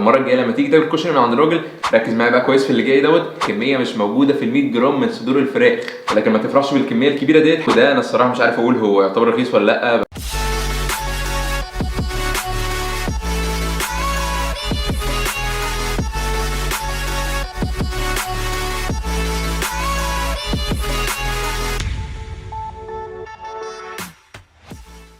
فالمره الجايه لما تيجي تاكل كشري من عند الراجل ركز معايا بقى كويس في اللي جاي دوت. كميه مش موجوده في ال 100 جرام من صدور الفراخ، ولكن ما تفرحش بالكميه الكبيره ديت. وده انا الصراحه مش عارف اقول هو يعتبر رخيص ولا لا.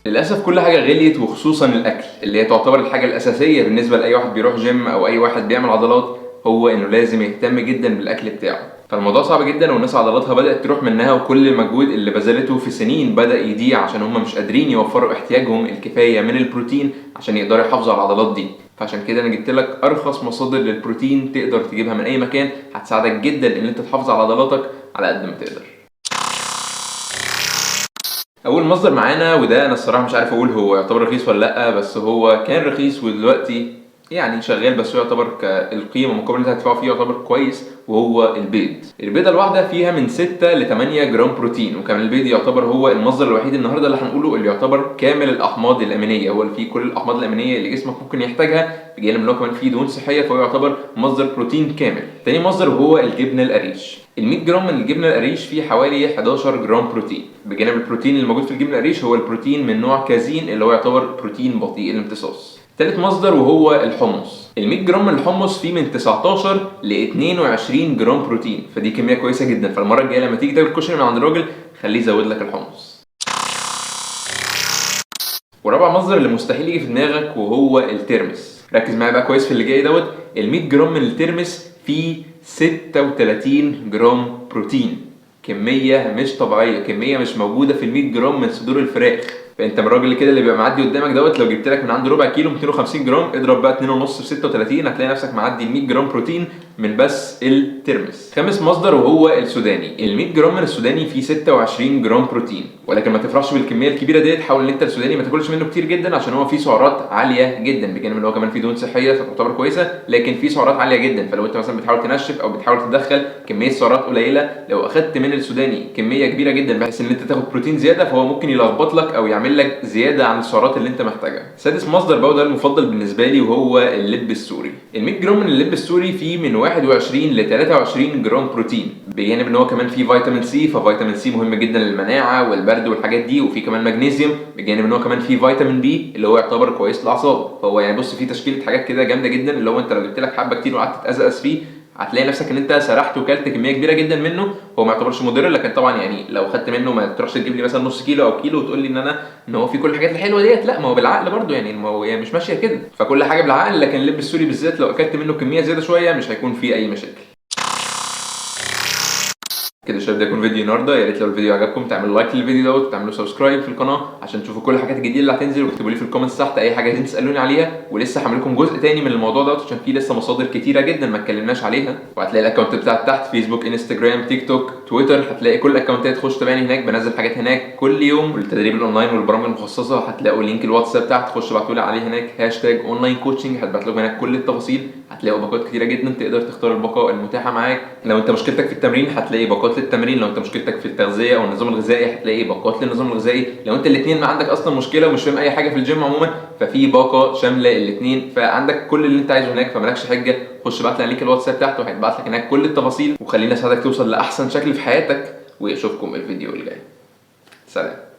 للاسف كل حاجه غليت، وخصوصا الاكل اللي هي تعتبر الحاجه الاساسيه بالنسبه لاي واحد بيروح جيم او اي واحد بيعمل عضلات، هو انه لازم يهتم جدا بالاكل بتاعه. فالموضوع صعب جدا، والناس عضلاتها بدات تروح منها، وكل المجهود اللي بذلته في سنين بدا يضيع عشان هم مش قادرين يوفروا احتياجهم الكفايه من البروتين عشان يقدروا يحافظوا على العضلات دي. فعشان كده انا جبت لك ارخص مصادر للبروتين تقدر تجيبها من اي مكان، هتساعدك جدا ان انت تحافظ على عضلاتك على قد ما تقدر. اول مصدر معانا، وده انا الصراحه مش عارف اقول هو يعتبر رخيص ولا لا، بس هو كان رخيص ودلوقتي يعني شغال، بس هو يعتبر القيمه مقابل اللي انت هتدفعه فيه يعتبر كويس، وهو البيض. البيضه الواحده فيها من 6 ل 8 جرام بروتين، وكمان البيض يعتبر هو المصدر الوحيد النهارده اللي هنقوله اللي يعتبر كامل الاحماض الامينيه، هو اللي فيه كل الاحماض الامينيه اللي جسمك ممكن يحتاجها، بجانب ان هو كمان فيه دهون صحيه، فهو يعتبر مصدر بروتين كامل. تاني مصدر هو الجبنه القريش. ال 100 جرام من الجبنه القريش فيه حوالي 11 جرام بروتين، بجانب البروتين اللي موجود في الجبنه القريش هو البروتين من نوع كازين اللي هو يعتبر بروتين بطيء الامتصاص. ثالث مصدر وهو الحمص. ال 100 جرام من الحمص فيه من 19 ل 22 جرام بروتين، فدي كميه كويسه جدا. فالمره الجايه لما تيجي تاكل كشري من عند الراجل خليه يزود لك الحمص. ورابع مصدر اللي مستحيل يجي في دماغك وهو الترمس. ركز معايا بقى كويس في اللي جاي دوت. ال 100 جرام من الترمس فيه 36 جرام بروتين، كميه مش طبيعيه، كميه مش موجوده في ال 100 جرام من صدور الفراخ. فانت من الراجل كده اللي بيبقى معدي قدامك دوت، لو جبت لك من عنده ربع كيلو 250 جرام اضرب بقى 2.5 في 36 هتلاقي نفسك معدي ال 100 جرام بروتين من بس الترمس. خامس مصدر وهو السوداني. ال 100 جرام من السوداني فيه 26 جرام بروتين، ولكن ما تفرحش بالكميه الكبيره ديت. حاول ان انت السوداني ما تاكلش منه كتير جدا عشان هو فيه سعرات عاليه جدا، بجانب ان هو كمان فيه دهون صحيه فتعتبر كويسه، لكن فيه سعرات عاليه جدا. فلو انت مثلا بتحاول تنشف او بتحاول تدخل كميه سعرات قليله، لو اخدت من السوداني كميه كبيره جدا بحيث ان انت تاخد بروتين زياده، فهو ممكن يلخبط لك او يعمل لك زياده عن السعرات اللي انت محتاجها. سادس مصدر بقى وده المفضل بالنسبه لي وهو اللب السوري. ال 100 جرام من اللب السوري فيه من 21 ل 23 جرام بروتين، بجانب ان هو كمان فيه فيتامين سي، ففيتامين سي مهم جدا للمناعه والبرد والحاجات دي، وفيه كمان مغنيسيوم، بجانب ان هو كمان فيه فيتامين بي اللي هو يعتبر كويس للاعصاب. فهو يعني بص فيه تشكيله حاجات كده جامده جدا، اللي هو انت لو جبت لك حبه كتير وقعدت تتأزأز فيه هتلاقي نفسك ان انت سرحت وكلت كميه كبيره جدا منه. هو ما يعتبرش مضر، لكن طبعا يعني لو خدت منه ما تروحش تجيب لي مثلا نص كيلو او كيلو وتقول لي ان هو في كل الحاجات الحلوه ديت، لا، ما هو بالعقل برده، يعني ما هو مش ماشيه كده، فكل حاجه بالعقل. لكن اللب السوري بالذات لو اكلت منه كميه زياده شويه مش هيكون فيه اي مشاكل. كده شايف ده يكون فيديو النهارده. يا ريت لو الفيديو عجبكم تعملوا لايك للفيديو دوت وتعملوا سبسكرايب في القناه عشان تشوفوا كل الحاجات الجديده اللي هتنزل، واكتبوا لي في الكومنتس تحت اي حاجه عايزين تسالوني عليها. ولسه هعمل لكم جزء تاني من الموضوع دوت عشان في لسه مصادر كتيره جدا ما اتكلمناش عليها. وهتلاقي الاكونت بتاعي تحت، فيسبوك، انستجرام، تيك توك، تويتر، هتلاقي كل الاكونتات. خش تابعني هناك، بنزل حاجات هناك كل يوم. والتدريب الاونلاين والبرامج المخصصه هتلاقوا لينك الواتساب تحت، خش ابعتوا لي عليه هناك #اونلاين كوتشنج، هتبعت لكم هناك كل التفاصيل. هتلاقوا باقات كتيره جدا تقدر تختار الباقه المتاحه معاك. لو انت مشكلتك في التمرين هتلاقي باقات للتمرين، لو انت مشكلتك في التغذيه او النظام الغذائي هتلاقي باقات للنظام الغذائي، لو انت الاثنين ما عندك اصلا مشكله ومش فاهم اي حاجه في الجيم عموما ففي باقه شامله الاثنين. فعندك كل اللي انت عايزه هناك، فمالكش حجه. خش ابعت لي لينك الواتساب تحت وهيتبعت لك هناك كل التفاصيل، وخلينا اساعدك توصل لاحسن شكل في حياتك. واشوفكم الفيديو اللي جاي. سلام.